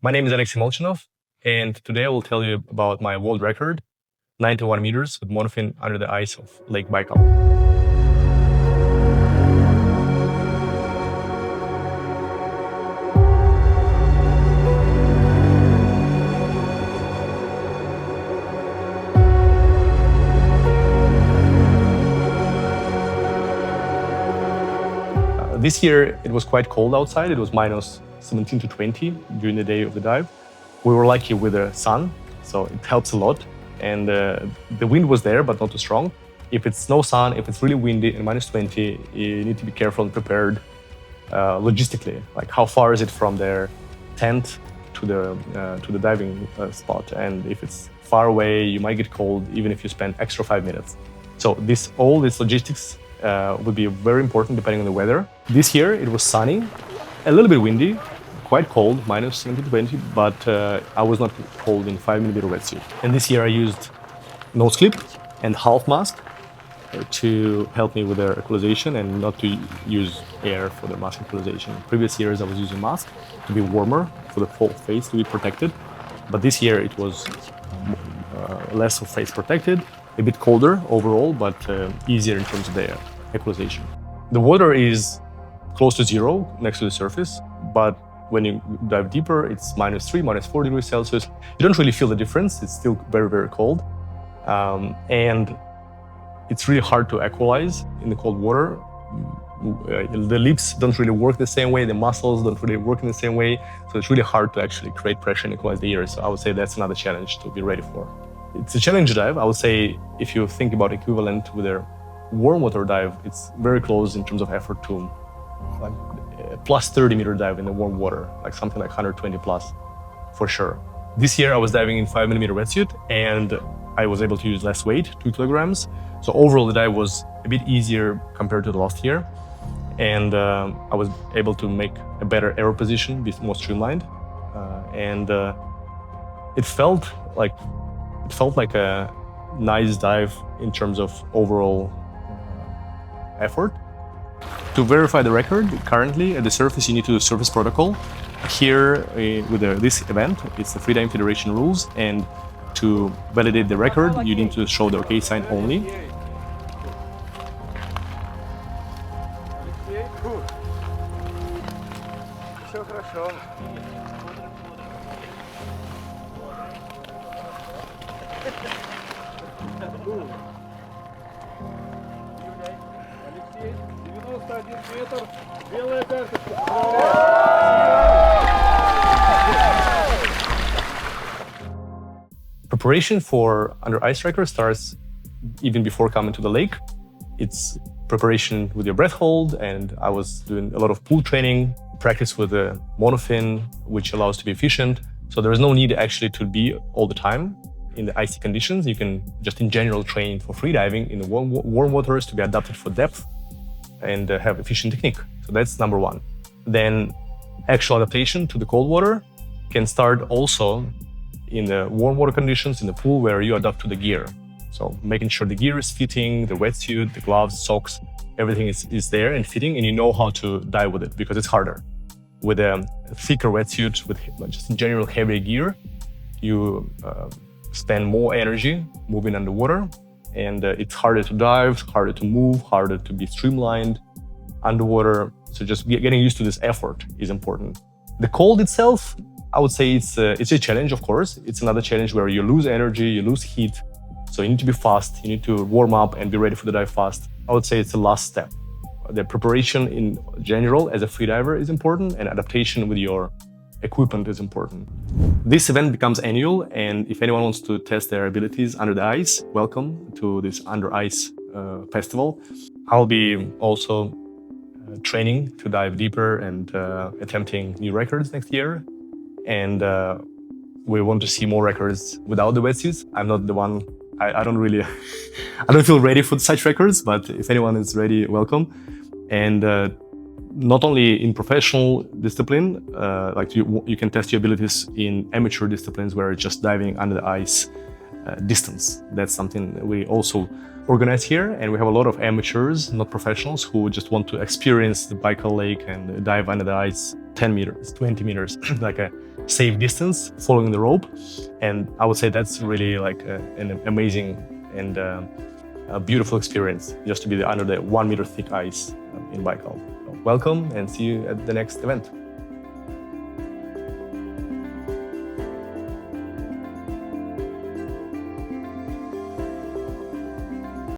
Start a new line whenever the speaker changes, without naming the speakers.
My name is Alexey Molchanov, and today I will tell you about my world record, 91 meters with monofin under the ice of Lake Baikal. This year, it was quite cold outside. It was minus 17 to 20 during the day of the dive. We were lucky with the sun, so it helps a lot. And the wind was there, but not too strong. If it's no sun, if it's really windy and minus 20, you need to be careful and prepared logistically. Like how far is it from their tent to the diving spot? And if it's far away, you might get cold, even if you spend extra 5 minutes. So all this logistics would be very important depending on the weather. This year it was sunny, a little bit windy, quite cold, minus 17 to 20, but I was not cold in 5mm wetsuit. And this year I used nose clip and half mask to help me with their equalization and not to use air for the mask equalization. Previous years I was using mask to be warmer, for the whole face to be protected, but this year it was less of face protected, a bit colder overall, but easier in terms of the equalization. The water is close to zero next to the surface, but when you dive deeper, it's -3, -4 degrees Celsius. You don't really feel the difference. It's still very, very cold. And it's really hard to equalize in the cold water. The lips don't really work the same way. The muscles don't really work in the same way. So it's really hard to actually create pressure and equalize the air. So I would say that's another challenge to be ready for. It's a challenge dive. I would say if you think about equivalent with a warm water dive, it's very close in terms of effort to like plus 30-meter dive in the warm water, like something like 120 plus for sure. This year I was diving in 5mm wetsuit and I was able to use less weight, 2 kilograms. So overall the dive was a bit easier compared to the last year. And I was able to make a better aero position, be more streamlined. It felt like a nice dive in terms of overall effort. To verify the record, currently at the surface you need to do surface protocol. Here with this event, it's the Freediving Federation rules, and to validate the record, you need to show the OK sign only. Preparation for under ice tracker starts even before coming to the lake. It's preparation with your breath hold, and I was doing a lot of pool training, practice with the monofin, which allows to be efficient. So there is no need actually to be all the time in the icy conditions. You can just in general train for freediving in the warm waters to be adapted for depth and have efficient technique. So that's number one. Then actual adaptation to the cold water can start also in the warm water conditions in the pool where you adapt to the gear. So making sure the gear is fitting, the wetsuit, the gloves, socks, everything is there and fitting, and you know how to dive with it because it's harder. With a thicker wetsuit, with just in general heavier gear, you spend more energy moving underwater, and it's harder to dive, harder to move, harder to be streamlined underwater. So just getting used to this effort is important. The cold itself, I would say it's a challenge, of course. It's another challenge where you lose energy, you lose heat. So you need to be fast, you need to warm up and be ready for the dive fast. I would say it's the last step. The preparation in general as a freediver is important, and adaptation with your equipment is important. This event becomes annual, and if anyone wants to test their abilities under the ice, welcome to this Under Ice festival. I'll be also training to dive deeper and attempting new records next year. And we want to see more records without the wetsuits. I'm not the one, I don't really, I don't feel ready for such records, but if anyone is ready, welcome. And not only in professional discipline, like you can test your abilities in amateur disciplines where it's just diving under the ice distance. That's something we also organize here, and we have a lot of amateurs, not professionals, who just want to experience the Baikal Lake and dive under the ice 10 meters, 20 meters, like a safe distance, following the rope. And I would say that's really like an amazing and a beautiful experience, just to be under the 1 meter thick ice in Baikal. So welcome and see you at the next event.